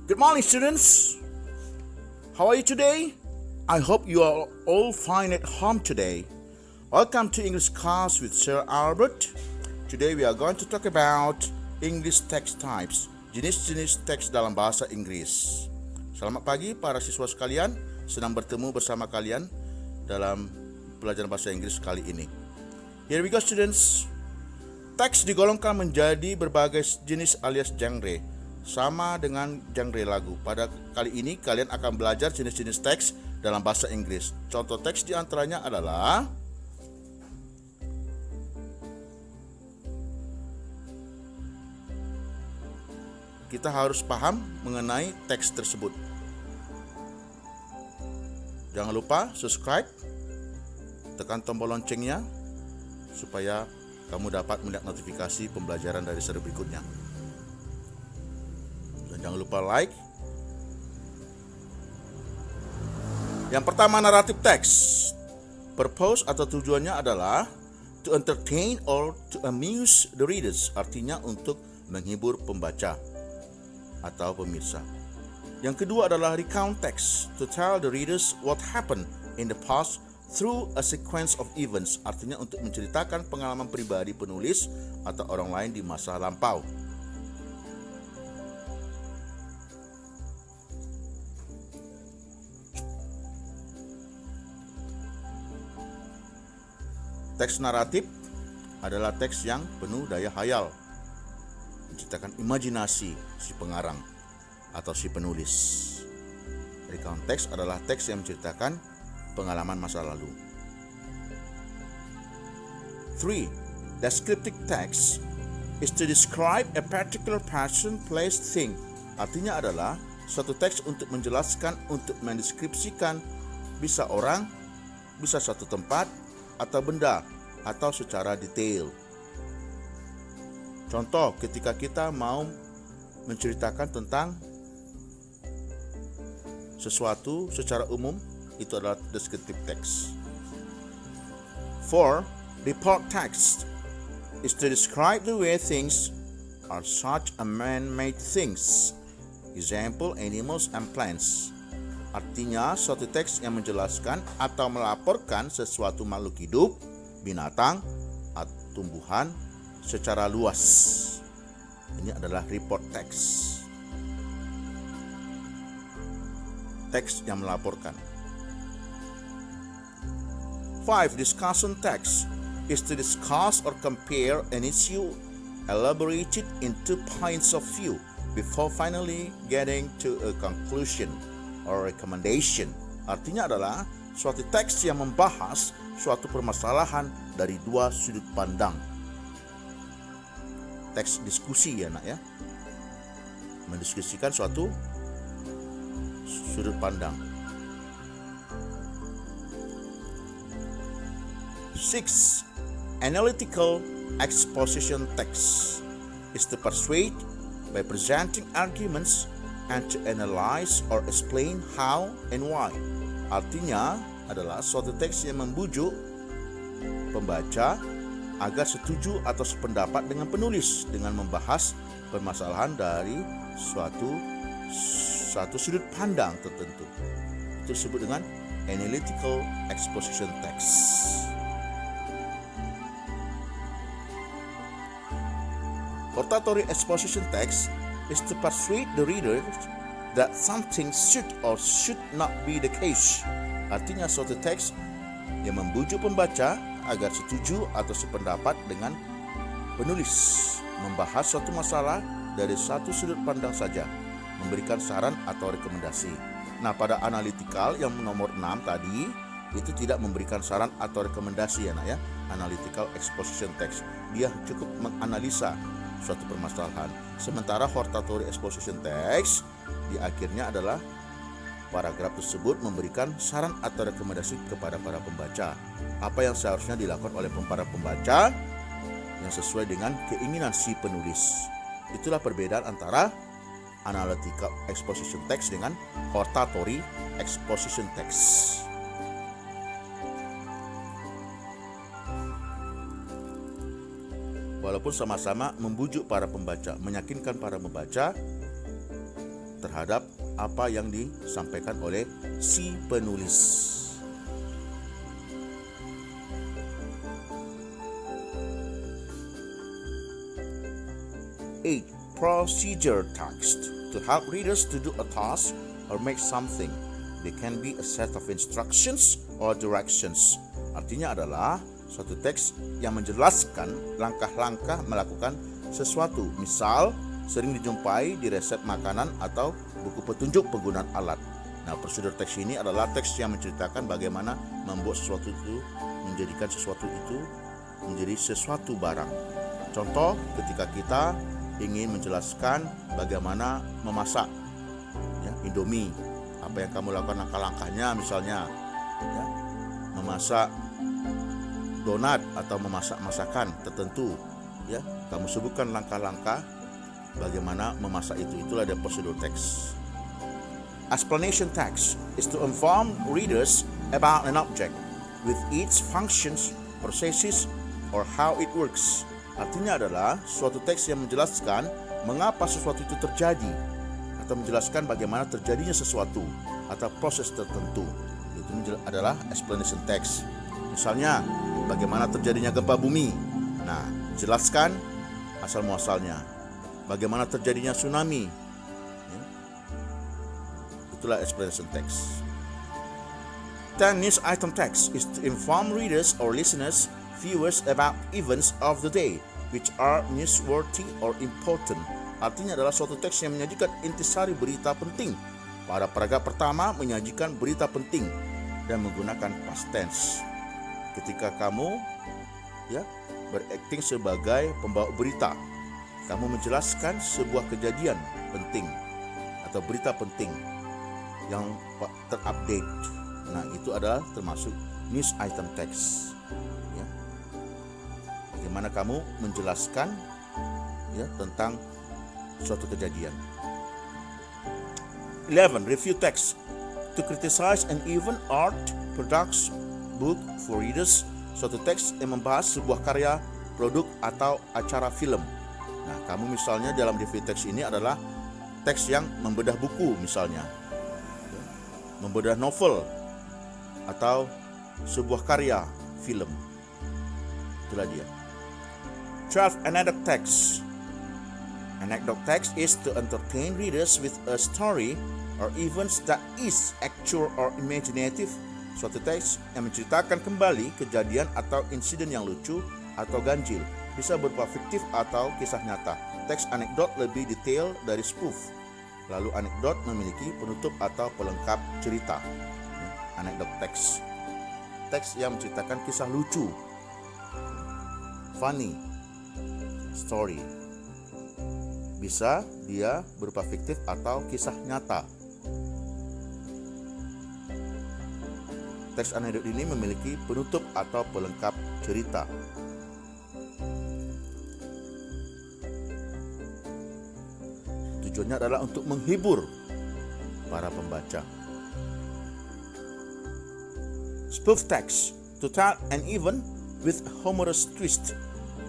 Good morning, students. How are you today? I hope you are all fine at home today. Welcome to English class with Sir Albert. Today we are going to talk about English text types, jenis-jenis teks dalam bahasa Inggris. Selamat pagi para siswa sekalian, senang bertemu bersama kalian dalam pelajaran bahasa Inggris kali ini. Here we go, students. Teks digolongkan menjadi berbagai jenis alias genre, sama dengan genre lagu. Pada kali ini kalian akan belajar jenis-jenis teks dalam bahasa Inggris. Contoh teks diantaranya adalah kita harus paham mengenai teks tersebut. Jangan lupa subscribe, tekan tombol loncengnya supaya kamu dapat melihat notifikasi pembelajaran dari seri berikutnya. Dan jangan lupa like. Yang pertama, naratif teks. Purpose atau tujuannya adalah to entertain or to amuse the readers, artinya untuk menghibur pembaca atau pemirsa. Yang kedua adalah recount text, to tell the readers what happened in the past through a sequence of events, artinya untuk menceritakan pengalaman pribadi penulis atau orang lain di masa lampau. Teks naratif adalah teks yang penuh daya hayal, menceritakan imajinasi si pengarang atau si penulis. Recount text adalah teks yang menceritakan pengalaman masa lalu. 3. Descriptive text is to describe a particular person, place, thing. Artinya adalah suatu teks untuk menjelaskan, untuk mendeskripsikan bisa orang, bisa suatu tempat atau benda, atau secara detail. Contoh, ketika kita mau menceritakan tentang sesuatu secara umum, itu adalah descriptive text. 4. Report text is to describe the way things are such a man-made things. Example, animals and plants. Artinya, suatu teks yang menjelaskan atau melaporkan sesuatu makhluk hidup, binatang, atau tumbuhan secara luas. Ini adalah report text. Teks yang melaporkan. 5. Discussion text is to discuss or compare an issue, elaborated into points of view before finally getting to a conclusion or recommendation. Artinya adalah suatu teks yang membahas suatu permasalahan dari dua sudut pandang. Teks diskusi ya nak ya, mendiskusikan suatu sudut pandang. 6. Analytical exposition text is to persuade by presenting arguments and to analyze or explain how and why. Artinya adalah suatu teks yang membujuk pembaca agar setuju atau sependapat dengan penulis dengan membahas permasalahan dari suatu sudut pandang tertentu. Itu disebut dengan analytical exposition text. Hortatory exposition text is to persuade the reader that something should or should not be the case. Artinya suatu teks yang membujuk pembaca agar setuju atau sependapat dengan penulis, membahas suatu masalah dari satu sudut pandang saja, memberikan saran atau rekomendasi. Nah, pada analytical yang nomor 6 tadi, itu tidak memberikan saran atau rekomendasi ya nak ya. Analytical exposition text, dia cukup menganalisa suatu permasalahan. Sementara hortatory exposition text di akhirnya adalah paragraf tersebut memberikan saran atau rekomendasi kepada para pembaca. Apa yang seharusnya dilakukan oleh para pembaca yang sesuai dengan keinginan si penulis. Itulah perbedaan antara analytical exposition text dengan hortatory exposition text. Walaupun sama-sama membujuk para pembaca, meyakinkan para pembaca terhadap apa yang disampaikan oleh si penulis. Eight, procedure text. To help readers to do a task or make something. They can be a set of instructions or directions. Artinya adalah suatu teks yang menjelaskan langkah-langkah melakukan sesuatu. Misal, sering dijumpai di resep makanan atau buku petunjuk penggunaan alat. Nah, prosedur teks ini adalah teks yang menceritakan bagaimana membuat sesuatu itu, menjadikan sesuatu itu menjadi sesuatu barang. Contoh, ketika kita ingin menjelaskan bagaimana memasak Indomie, apa yang kamu lakukan langkah-langkahnya, misalnya memasak donat atau memasak masakan tertentu, kamu sebutkan langkah-langkah bagaimana memasak itu. Itulah the prosedur text. Explanation text is to inform readers about an object with its functions, processes, or how it works. Artinya adalah suatu teks yang menjelaskan mengapa sesuatu itu terjadi atau menjelaskan bagaimana terjadinya sesuatu atau proses tertentu. Itu adalah explanation text. Misalnya, bagaimana terjadinya gempa bumi. Nah, jelaskan asal muasalnya. Bagaimana terjadinya tsunami. Itulah explanation text. 10, news item text is to inform readers or listeners, viewers about events of the day which are newsworthy or important. Artinya adalah suatu teks yang menyajikan intisari berita penting. Pada paragraf pertama menyajikan berita penting dan menggunakan past tense. Ketika kamu berakting sebagai pembawa berita, kamu menjelaskan sebuah kejadian penting atau berita penting yang terupdate. Nah, itu adalah termasuk news item text. Bagaimana kamu menjelaskan tentang suatu kejadian. 11, review text. To criticize an event, art, products, book for readers. Suatu teks yang membahas sebuah karya, produk, atau acara film. Nah, kamu misalnya dalam review text ini adalah teks yang membedah buku misalnya, membedah novel, atau sebuah karya, film. Itulah dia. 12, anecdote text. Anecdote text is to entertain readers with a story or events that is actual or imaginative. Suatu teks yang menceritakan kembali kejadian atau insiden yang lucu atau ganjil, bisa berupa fiktif atau kisah nyata. Teks anekdot lebih detail dari spoof. Lalu anekdot memiliki penutup atau pelengkap cerita. Anekdot text. Teks yang menceritakan kisah lucu, funny story. Bisa dia berupa fiktif atau kisah nyata. Teks anekdot ini memiliki penutup atau pelengkap cerita. Tujuannya adalah untuk menghibur para pembaca. Spoof text, to tell an event with a humorous twist.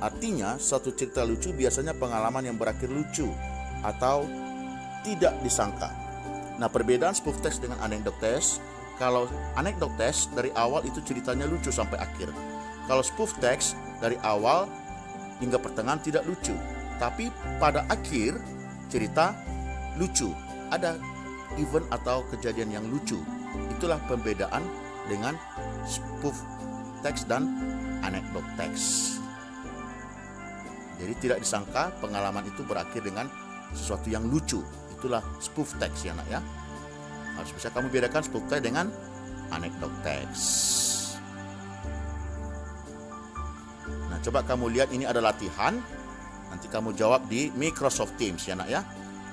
Artinya, satu cerita lucu biasanya pengalaman yang berakhir lucu atau tidak disangka. Nah, perbedaan spoof text dengan anecdote text, kalau anecdote text dari awal itu ceritanya lucu sampai akhir. Kalau spoof text dari awal hingga pertengahan tidak lucu, tapi pada akhir cerita lucu. Ada event atau kejadian yang lucu. Itulah pembedaan dengan spoof text dan anecdote text. Jadi tidak disangka pengalaman itu berakhir dengan sesuatu yang lucu. Itulah spoof text ya nak ya. Harus bisa kamu bedakan spoof text dengan anecdote text. Nah, coba kamu lihat, ini ada latihan. Nanti kamu jawab di Microsoft Teams ya nak ya.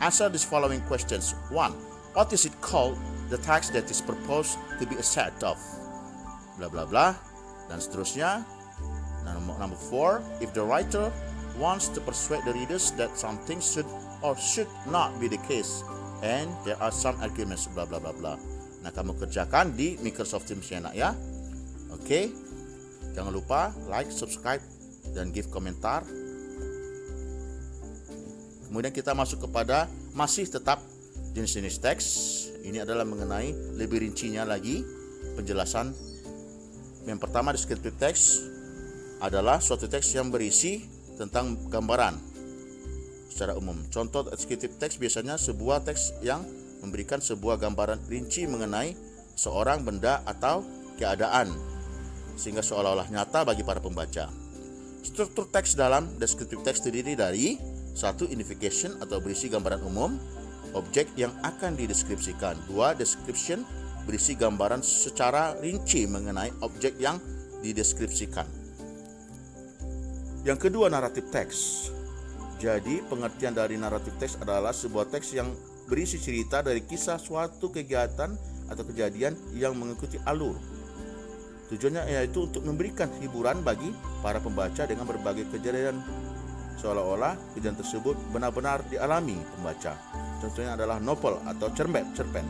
Answer these following questions. 1. What is it called? The text that is proposed to be a set of bla bla bla dan seterusnya. Number 4. If the writer wants to persuade the readers that something should or should not be the case and there are some arguments bla bla bla bla. Nah, kamu kerjakan di Microsoft Teams ya nak ya. Oke. Jangan lupa like, subscribe dan give komentar. Kemudian kita masuk kepada masih tetap Jenis-jenis teks ini adalah mengenai lebih rincinya lagi penjelasan. Yang pertama, descriptive text adalah suatu teks yang berisi tentang gambaran secara umum. Contoh descriptive text biasanya sebuah teks yang memberikan sebuah gambaran rinci mengenai seorang, benda, atau keadaan sehingga seolah-olah nyata bagi para pembaca. Struktur teks dalam descriptive text terdiri dari satu, identification atau berisi gambaran umum objek yang akan dideskripsikan. Dua, description berisi gambaran secara rinci mengenai objek yang dideskripsikan. Yang kedua, narrative text. Jadi pengertian dari narrative text adalah sebuah teks yang berisi cerita dari kisah suatu kegiatan atau kejadian yang mengikuti alur. Tujuannya yaitu untuk memberikan hiburan bagi para pembaca dengan berbagai kejadian, seolah-olah kejadian tersebut benar-benar dialami pembaca. Contohnya adalah novel atau cerpen.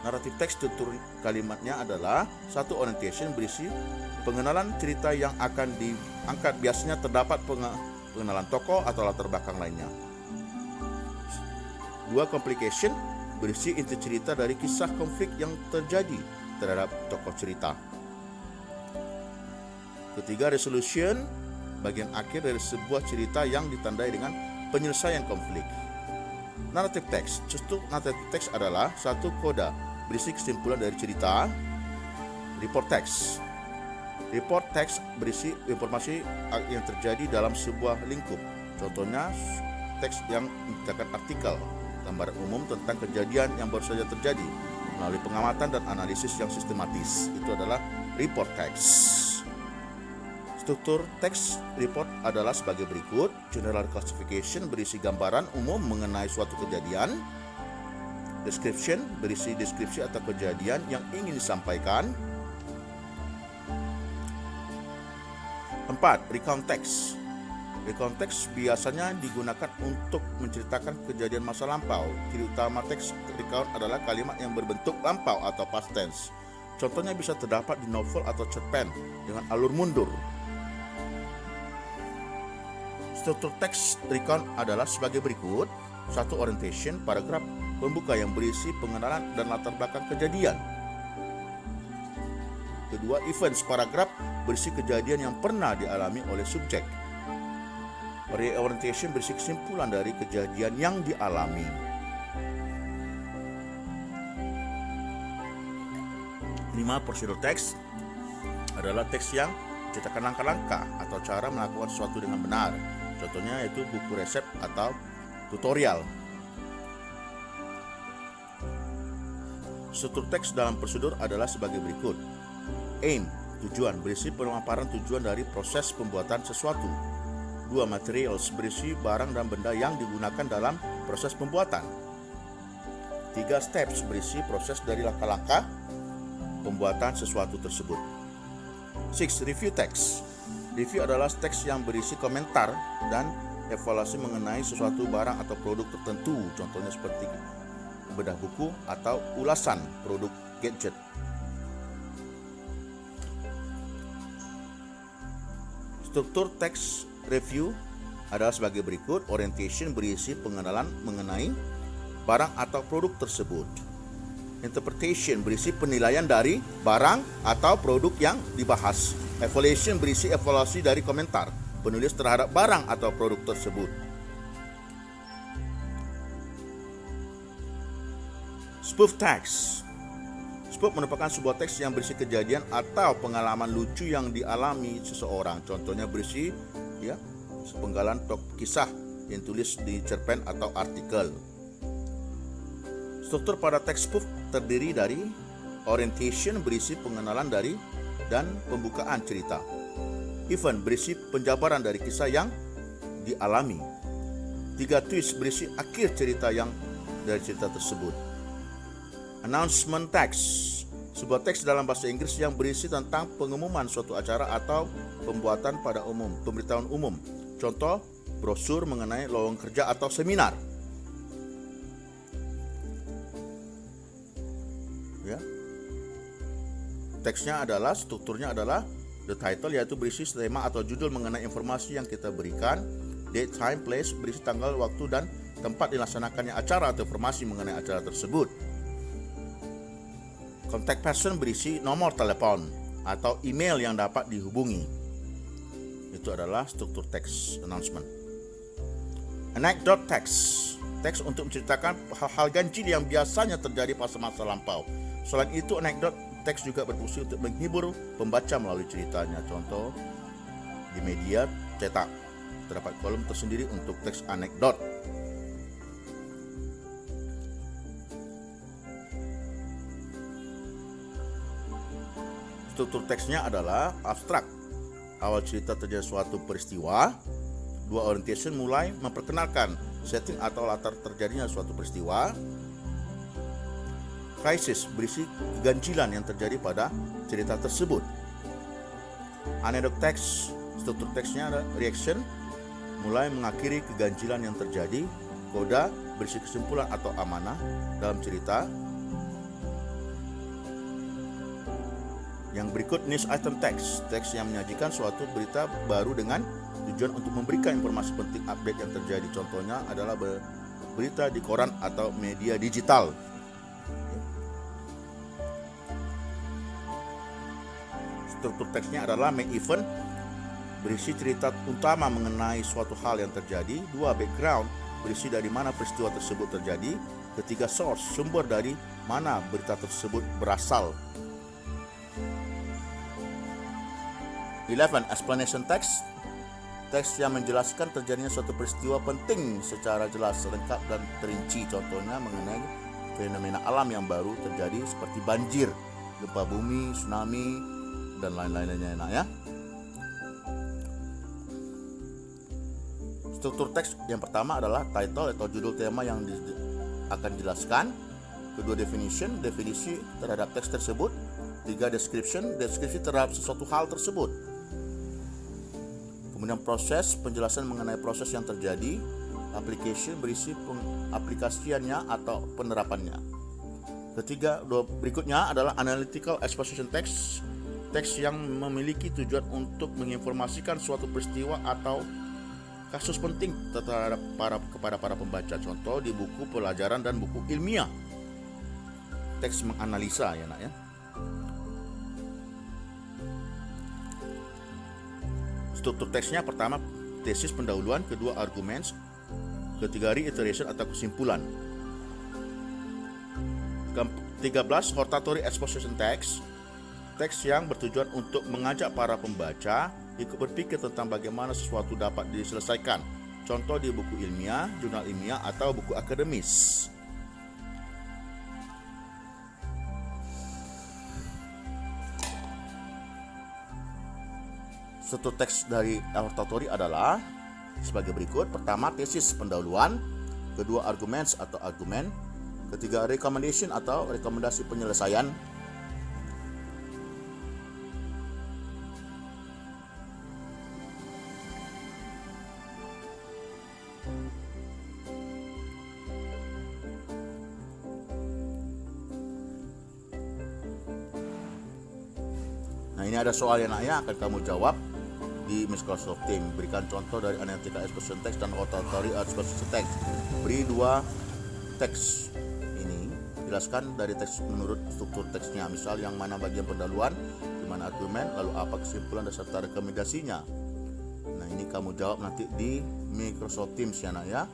Narrative text struktur kalimatnya adalah satu, orientation berisi pengenalan cerita yang akan diangkat. Biasanya terdapat pengenalan tokoh atau latar belakang lainnya. Dua, complication berisi inti cerita dari kisah konflik yang terjadi terhadap tokoh cerita. Ketiga, resolution bagian akhir dari sebuah cerita yang ditandai dengan penyelesaian konflik. Narrative text. Struktur narrative text adalah satu, koda berisi kesimpulan dari cerita. Report text. Report text berisi informasi yang terjadi dalam sebuah lingkup. Contohnya teks yang menyediakan artikel, gambaran umum tentang kejadian yang baru saja terjadi melalui pengamatan dan analisis yang sistematis. Itu adalah report text. Struktur teks report adalah sebagai berikut. General classification berisi gambaran umum mengenai suatu kejadian. Description berisi deskripsi atau kejadian yang ingin disampaikan. 4. Recount text. Recount text biasanya digunakan untuk menceritakan kejadian masa lampau. Ciri utama teks recount adalah kalimat yang berbentuk lampau atau past tense. Contohnya bisa terdapat di novel atau cerpen dengan alur mundur. Struktur teks recount adalah sebagai berikut. Satu, orientation, paragraf pembuka yang berisi pengenalan dan latar belakang kejadian. Kedua, events, paragraf berisi kejadian yang pernah dialami oleh subjek. Orientation berisi kesimpulan dari kejadian yang dialami. 5. Procedural text adalah teks yang menceritakan langkah-langkah atau cara melakukan sesuatu dengan benar. Contohnya yaitu buku resep atau tutorial. Struktur teks dalam prosedur adalah sebagai berikut. Aim, tujuan, berisi pemaparan tujuan dari proses pembuatan sesuatu. 2. Materials, berisi barang dan benda yang digunakan dalam proses pembuatan. 3. Steps, berisi proses dari langkah-langkah pembuatan sesuatu tersebut. 6. Review text. Review adalah teks yang berisi komentar dan evaluasi mengenai sesuatu barang atau produk tertentu. Contohnya seperti bedah buku atau ulasan produk gadget. Struktur teks review adalah sebagai berikut. Orientation berisi pengenalan mengenai barang atau produk tersebut. Interpretation berisi penilaian dari barang atau produk yang dibahas. Evaluation berisi evaluasi dari komentar penulis terhadap barang atau produk tersebut. Spoof text. Spoof merupakan sebuah teks yang berisi kejadian atau pengalaman lucu yang dialami seseorang. Contohnya berisi sepenggalan kisah yang tulis di cerpen atau artikel. Struktur pada teks spoof terdiri dari orientation berisi pengenalan dari dan pembukaan cerita. Event berisi penjabaran dari kisah yang dialami. 3. Twist berisi akhir cerita yang dari cerita tersebut. Announcement text, sebuah teks dalam bahasa Inggris yang berisi tentang pengumuman suatu acara atau pembuatan pada umum, pemberitahuan umum. Contoh, brosur mengenai lowongan kerja atau seminar. Teksnya adalah, strukturnya adalah the title, yaitu berisi tema atau judul mengenai informasi yang kita berikan. Date, time, place berisi tanggal, waktu, dan tempat dilaksanakannya acara atau informasi mengenai acara tersebut. Contact person berisi nomor telepon atau email yang dapat dihubungi. Itu adalah struktur teks announcement. Anecdote text, teks untuk menceritakan hal-hal ganjil yang biasanya terjadi pada masa lampau. Selain itu, anecdote teks juga berfungsi untuk menghibur pembaca melalui ceritanya. Contoh, di media cetak terdapat kolom tersendiri untuk teks anekdot. Struktur teksnya adalah abstrak. Awal cerita terjadi suatu peristiwa. 2. Orientation mulai memperkenalkan setting atau latar terjadinya suatu peristiwa. Crisis berisi keganjilan yang terjadi pada cerita tersebut. Anecdote text, struktur teksnya ada reaction, mulai mengakhiri keganjilan yang terjadi. Coda berisi kesimpulan atau amanah dalam cerita. Yang berikut news item text, teks yang menyajikan suatu berita baru dengan tujuan untuk memberikan informasi penting update yang terjadi. Contohnya adalah berita di koran atau media digital. Struktur teksnya adalah main event, berisi cerita utama mengenai suatu hal yang terjadi. 2. Background, berisi dari mana peristiwa tersebut terjadi. 3. Source, sumber dari mana berita tersebut berasal. 11. Explanation text, teks yang menjelaskan terjadinya suatu peristiwa penting secara jelas, lengkap dan terinci. Contohnya mengenai fenomena alam yang baru terjadi seperti banjir, gempa bumi, tsunami, dan lain-lainnya ya. Struktur teks yang pertama adalah title atau judul tema yang akan dijelaskan. 2. Definition, definisi terhadap teks tersebut. 3. Description, deskripsi terhadap sesuatu hal tersebut. Kemudian proses, penjelasan mengenai proses yang terjadi. Application, berisi pengaplikasiannya atau penerapannya. Berikutnya adalah analytical exposition text, teks yang memiliki tujuan untuk menginformasikan suatu peristiwa atau kasus penting kepada para pembaca. Contoh di buku pelajaran dan buku ilmiah. Teks menganalisa ya nak ya. Struktur teksnya pertama tesis pendahuluan, 2. arguments, 3. reiteration atau kesimpulan. 13. Hortatory exposition text, teks yang bertujuan untuk mengajak para pembaca ikut berpikir tentang bagaimana sesuatu dapat diselesaikan. Contoh di buku ilmiah, jurnal ilmiah atau buku akademis. Struktur teks dari hortatory adalah sebagai berikut. Pertama, tesis pendahuluan. 2. arguments atau argumen. 3. recommendation atau rekomendasi penyelesaian. Nah, ini ada soal yang akan kamu jawab di Microsoft Teams. Berikan contoh dari analytical exposition text dan hortatory exposition text. Beri 2 teks ini. Jelaskan dari teks menurut struktur teksnya. Misal yang mana bagian pendahuluan, di mana argumen, lalu apa kesimpulan dan serta rekomendasinya. Nah, ini kamu jawab nanti di Microsoft Teams ya nak ya.